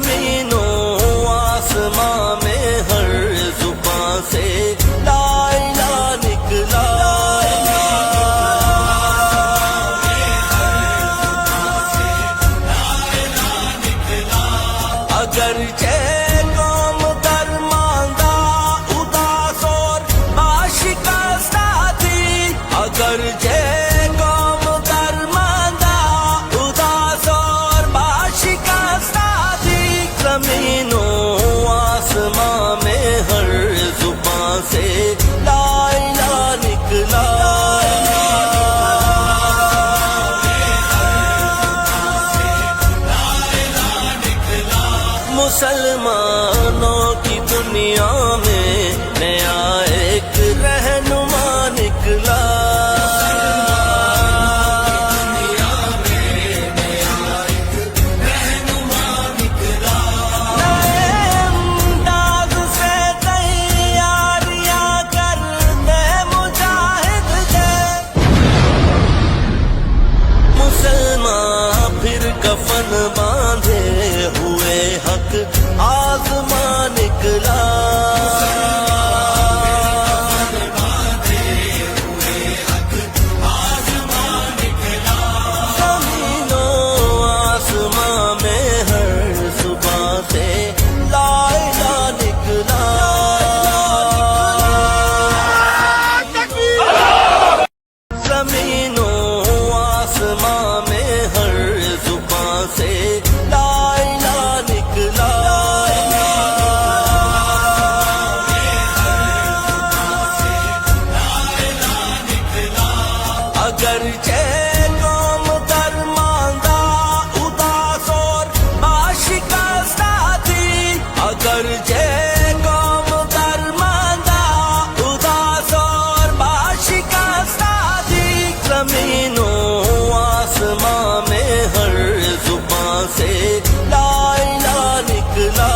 زمینوں آسماں میں ہر زبان سے لا الہ نکلا، اگرچہ قوم درماندہ اداس اور آشکستہ تھی، اگرچہ قوم درماندہ اداس اور آشکستہ تھی، زمینوں آسماں میں ہر زبان سے لا الہ نکلا، مسلمانوں کی دنیا میں نیا ایک رہنما نکلا، نئے انداز سے تیاریاں کرتے مجاہد تھے، مسلمان پھر کفن باندھے ہوئے حق آزماں نکلا، زمینوں آسماں میں ہر صبح سے لا الہ نکلا، زمینوں آسماں میں ہر زبان سے لا الہ نکلا، اگرچہ قوم درماندہ اداس اور آشکستہ تھی، اگرچہ قوم درماندہ اداس اور آشکستہ تھی، زمینوں آسماں میں ہر زبان سے لا الہ نکلا،